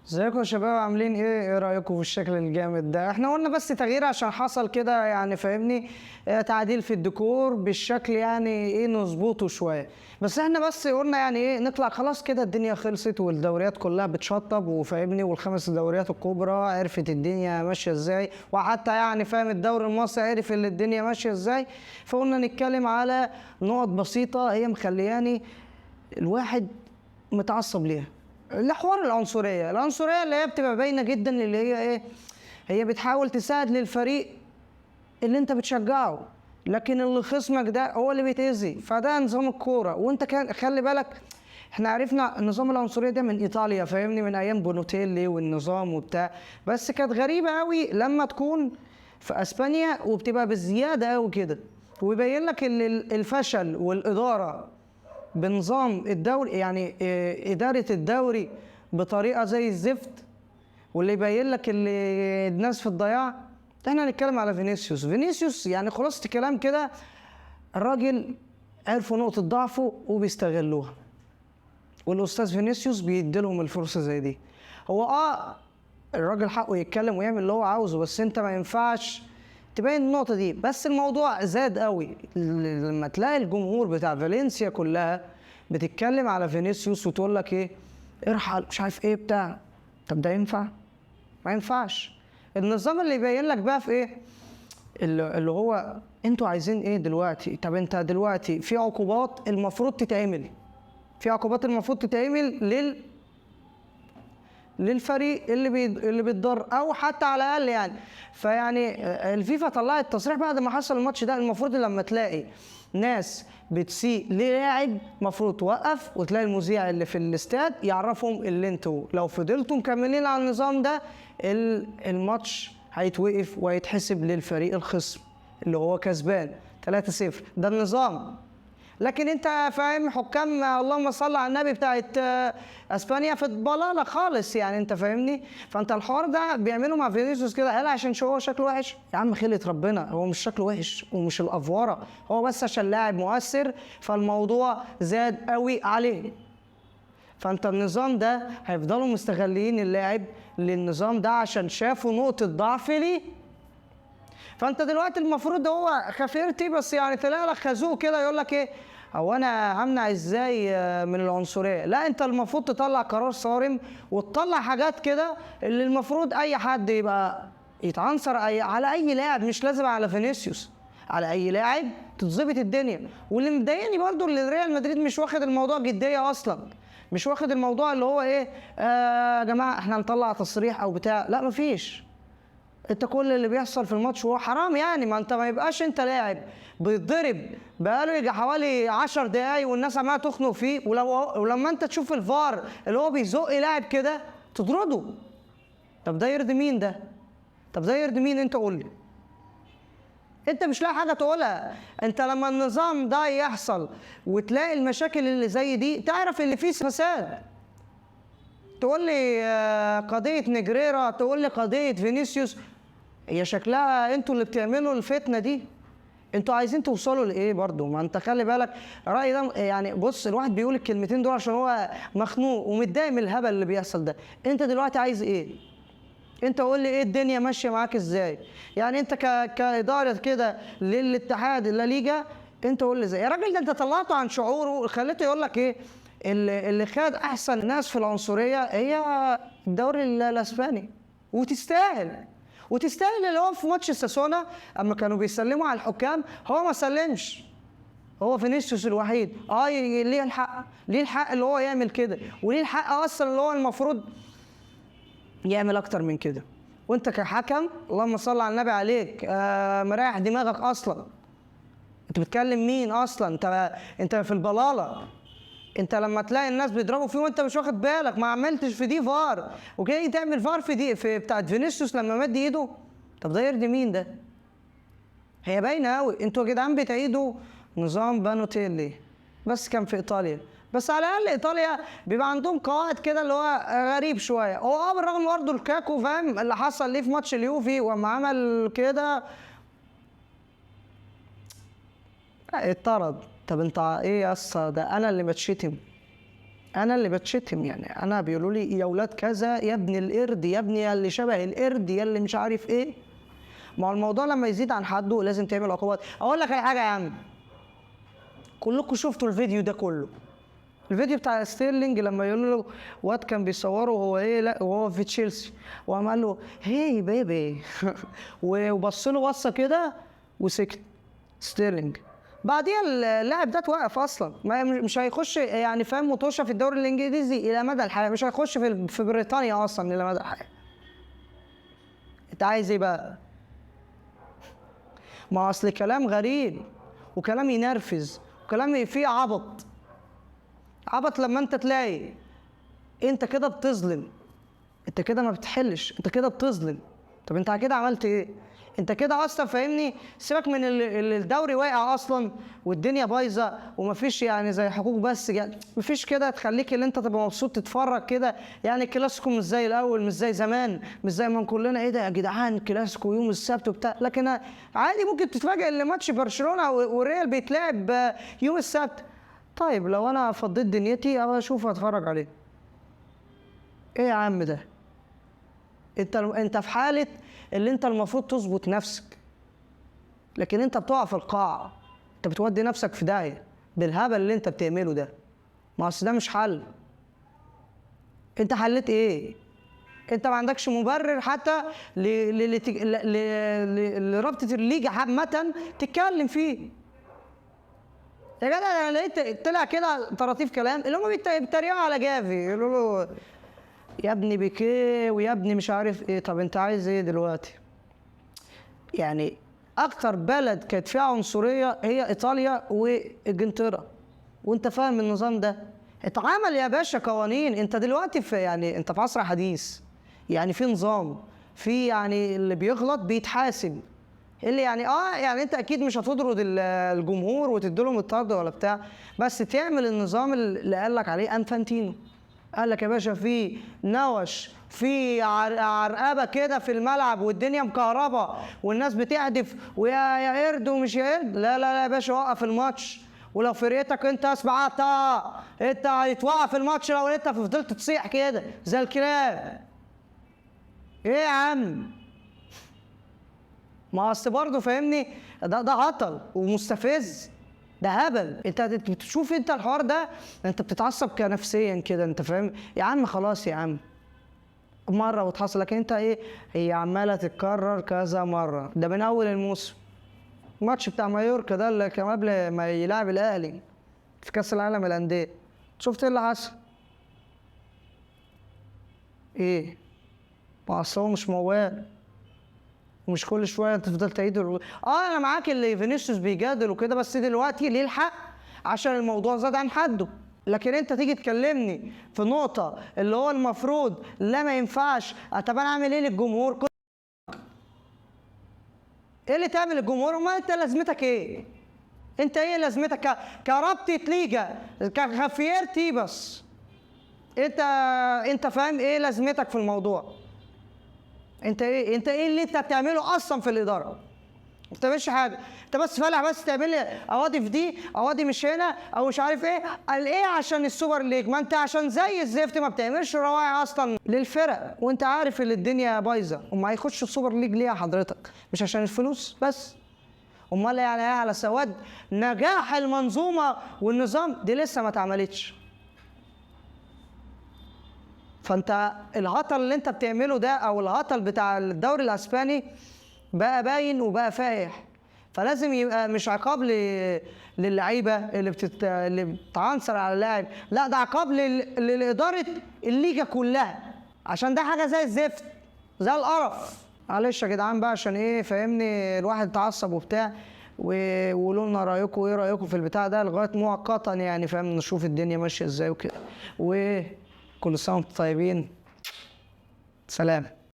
ازيكم يا شباب عاملين ايه؟ ايه رأيكم في الشكل الجامد ده؟ احنا قلنا بس تغيير عشان حصل كده يعني فاهمني. تعديل في الديكور بالشكل يعني ايه نظبطه شوية. بس احنا بس قلنا يعني ايه نطلع خلاص كده الدنيا خلصت والدوريات كلها بتشطب وفاهمني والخمس دوريات الكبرى عرفت الدنيا ماشية ازاي وحتى يعني فاهم الدوري المصري عرف اللي الدنيا ماشية ازاي. فقلنا نتكلم على نقط بسيطة هي مخلياني الواحد متعصب ليها. الحوار العنصرية اللي هي بتبقى باينة جدا اللي هي ايه. هي بتحاول تساعد للفريق اللي انت بتشجعه، لكن اللي خصمك ده هو اللي بيتأذي. فده نظام الكورة وانت كان خلي بالك. احنا عرفنا نظام العنصرية ده من ايطاليا فاهمني، من ايام بونوتيلي والنظام وبتاع. بس كانت غريبة قوي لما تكون في اسبانيا وبتبقى بالزيادة قوي كده، ويبين لك ان الفشل والإدارة بنظام الدوري يعني إدارة الدوري بطريقة زي الزفت، واللي يبين لك اللي الناس في الضياع. احنا هنتكلم على فينيسيوس يعني خلاصة الكلام كده. الراجل عرفوا نقطة ضعفه وبيستغلوها، والأستاذ فينيسيوس بيديلهم الفرصة زي دي. هو الراجل حقه يتكلم ويعمل اللي هو عاوزه، بس انت ما ينفعش تبين النقطة دي. بس الموضوع زاد قوي لما تلاقي الجمهور بتاع فالنسيا كلها بتتكلم على فينيسيوس وتقول لك ايه ارحل مش عارف ايه بتاع. طب ده ينفع؟ ما ينفعش. النظام اللي يبين لك بقى في ايه اللي هو انتوا عايزين ايه دلوقتي. طب انت دلوقتي في عقوبات المفروض تتعمل، في عقوبات المفروض تتعمل للفريق اللي بيتضر او حتى على الاقل يعني. فيعني الفيفا طلعت تصريح بعد ما حصل الماتش ده. المفروض لما تلاقي ناس بتسيء للاعب المفروض توقف، وتلاقي المذيع اللي في الاستاد يعرفهم اللي انتوا لو فضلتوا مكملين على النظام ده الماتش هيتوقف وهيتحسب للفريق الخصم اللي هو كسبان 3-0. ده النظام. لكن انت فاهم حكام اللهم صل على النبي بتاعت اسبانيا في الضلاله خالص يعني انت فاهمني. فانت الحوار ده بيعمله مع فينيسيوس كده قال عشان هو شكله وحش. يا عم خلة ربنا هو مش شكله وحش ومش الافوره، هو بس عشان لاعب مؤثر فالموضوع زاد قوي عليه. فانت النظام ده هيفضلوا مستغلين اللاعب للنظام ده عشان شافوا نقطه ضعف ليه. فانت دلوقتي المفروض هو خفيرتي بس يعني تلاقي لك خازوق كده يقول لك ايه هو انا همنع ازاي من العنصريه. لا انت المفروض تطلع قرار صارم وتطلع حاجات كده اللي المفروض اي حد يبقى يتعنصر على اي لاعب، مش لازم على فينيسيوس، على اي لاعب تتظبط الدنيا. واللي مضايقني برضو اللي ريال مدريد مش واخد الموضوع جديه اصلا، مش واخد الموضوع اللي هو ايه يا جماعه احنا نطلع تصريح او بتاع. لا مفيش. انت كل اللي بيحصل في الماتش هو حرام يعني. ما انت ما يبقاش انت لاعب بيتضرب بقاله يجي حوالي 10 دقايق والناس عماله تخنق فيه، ولما انت تشوف الفار اللي هو بيزق لاعب كده تطرده. طب ده يرضي مين ده؟ طب ده يرضي مين؟ انت قول لي. انت مش لاقي حاجه تقولها. انت لما النظام ده يحصل وتلاقي المشاكل اللي زي دي تعرف اللي فيه فساد. تقول لي قضيه نجريرا، تقول لي قضيه فينيسيوس. هي شكلها انتوا اللي بتعملوا الفتنه دي. انتوا عايزين توصلوا لايه برضو؟ ما انت خلي بالك الراي ده يعني. بص الواحد بيقول الكلمتين دول عشان هو مخنوق ومتضايق من الهبل اللي بيحصل ده. انت دلوقتي عايز ايه؟ انت قول لي ايه الدنيا ماشيه معاك ازاي؟ يعني انت كاداره كده للاتحاد الليجا انت قول لي ازاي يا راجل؟ ده انت طلعته عن شعوره، خليته يقول لك ايه اللي خد احسن ناس في العنصريه هي الدوري الاسباني. وتستاهل. وتستاهل. اللي هو في ماتش الساسونا اما كانوا بيسلموا على الحكام هو ما سلمش. هو فينيسيوس الوحيد ليه الحق، ليه الحق اللي هو يعمل كده، وليه الحق اصلا اللي هو المفروض يعمل اكتر من كده. وانت كحكم اللهم صل على النبي عليك مريح دماغك اصلا. انت بتكلم مين اصلا؟ انت في البلاله. انت لما تلاقي الناس بيضربوا فيه وانت مش واخد بالك ما عملتش في دي فار وجاي تعمل فار في دي في بتاعت فينيسيوس لما مد ايده. طب ده يرضي مين ده؟ هي باينه قوي. انتوا يا جدعان بتعيدوا نظام بانوتيلي بس كان في ايطاليا. بس على الاقل ايطاليا بيبقى عندهم قواعد كده اللي هو غريب شويه. هو بالرغم برضه الكاكو فاهم اللي حصل ليه في ماتش اليوفي وما عمل كده اتطرد. طب انت ايه يا اسطى؟ ده انا اللي بتشتم، انا اللي بتشتم، يعني انا بيقولوا لي يا ولاد كذا، يا ابن القرد، يا ابني يا اللي شبه القرد، يا اللي مش عارف ايه. ما هو الموضوع لما يزيد عن حده لازم تعمل عقوبات. اقول لك على حاجه يا عم، كلكم شفتوا الفيديو ده كله، الفيديو بتاع ستيرلينج لما يقول له واد كان بيصوره وهو ايه، لا وهو في تشيلسي، وقام قال له هي بيبي وبص له بصه كده وسكت ستيرلينج. بعديها اللاعب ده اتوقف اصلا، مش هيخش يعني فاهم مطوشه في الدوري الانجليزي الى مدى الحياه، مش هيخش في بريطانيا اصلا الى مدى الحياه. انت عايز ايه بقى؟ ما اصل كلام غريب وكلام ينرفز وكلام فيه عبط. عبط لما انت تلاقي انت كده بتظلم، انت كده ما بتحلش، انت كده بتظلم. طب انت كده عملت ايه؟ انت كده اصلا فاهمني، سيبك من الدوري واقع اصلا والدنيا بايظه ومفيش يعني زي حقوق، بس يعني مفيش كده تخليك اللي انت تبقى مبسوط تتفرج كده. يعني الكلاسيكو مش زي الاول، مش زي زمان، مش زي ما كلنا ايه ده يا جدعان كلاسيكو يوم السبت وبتاع، لكن عادي ممكن تتفاجئ ان ماتش برشلونه والريال بيتلعب يوم السبت. طيب لو انا فضيت دنيتي ابقى اشوف اتفرج عليه. ايه يا عم ده؟ انت في حاله اللي انت المفروض تظبط نفسك، لكن انت بتقع في القاع، انت بتودي نفسك في داهيه بالهبل اللي انت بتعمله ده. ما اصل ده مش حل. انت حليت ايه؟ انت ما عندكش مبرر حتى لرابطه الليجا عامه تتكلم فيه. يا جدع انا لقيت طلع كده طراطيف كلام اللي هم بيتريقوا على جافي، يقولوا له يا ابني بيكيه ويا ابني مش عارف ايه. طب انت عايز ايه دلوقتي؟ يعني اكتر بلد كانت فيها عنصريه هي ايطاليا وانجلترا، وانت فاهم النظام ده. اتعمل يا باشا قوانين. انت دلوقتي في يعني انت في عصر حديث، يعني في نظام، في يعني اللي بيغلط بيتحاسب. اللي يعني انت اكيد مش هتطرد الجمهور وتديلهم الطرد ولا بتاع، بس تعمل النظام اللي قال لك عليه انفانتينو. قال لك يا باشا في نوش، في عرقبه كده في الملعب والدنيا مكهربه والناس بتهدف ويا قرد ومش يا قرد، لا لا لا يا باشا وقف الماتش. ولو فرقتك انت اسمعت انت هتوقف الماتش لو انت فضلت تصيح كده زي الكلاب. ايه يا عم؟ ما اصل برضه فاهمني ده عطل ومستفز، ده هبل. انت بتشوف انت الحوار ده انت بتتعصب كنفسيا كده، انت فاهم يا عم؟ خلاص يا عم مره وتحصل، لكن انت ايه؟ هي عماله تتكرر كذا مره. ده من اول الموسم، الماتش بتاع مايوركا ده اللي كان قبل ما يلعب الاهلي في كاس العالم للانديه، شفت ايه اللي حصل؟ ايه؟ ما اصل هو مش موال، ومش كل شويه تفضل تعيد انا معاك اللي فينيسيوس بيجادل وكده، بس دلوقتي ليه الحق عشان الموضوع زاد عن حده. لكن انت تيجي تكلمني في نقطه اللي هو المفروض لا ما ينفعش. طب انا اعمل ايه للجمهور؟ ايه اللي تعمل للجمهور؟ ما انت لازمتك ايه؟ انت ايه لازمتك كرابطه ليجا كخفيرتي بس؟ انت فاهم ايه لازمتك في الموضوع؟ انت ايه اللي انت بتعمله اصلا في الاداره؟ ما بتعملش حاجه، انت بس فالح بس تعمل لي قواضي في دي قواضي مش هنا او مش عارف ايه. قال ايه عشان السوبر ليج؟ ما انت عشان زي الزفت ما بتعملش رواعي اصلا للفرق وانت عارف ان الدنيا بايظه. وما هيخش السوبر ليج ليه يا حضرتك؟ مش عشان الفلوس بس؟ امال يعني ايه على سواد نجاح المنظومه والنظام دي لسه ما اتعملتش. فانت الهطل اللي انت بتعمله ده او الهطل بتاع الدوري الاسباني بقى باين وبقى فايح. فلازم يبقى مش عقاب للعيبه اللي بتعنصر على اللاعب، لا ده عقاب لاداره الليجا كلها، عشان ده حاجه زي الزفت زي القرف. معلش يا جدعان بقى عشان ايه فاهمني الواحد اتعصب وبتاع، وقولوا لنا رايكم ايه رايكم في البتاع ده لغايه مؤقتا يعني فاهم نشوف الدنيا ماشيه ازاي وكده. وكل سنه وانتم طيبين. سلام.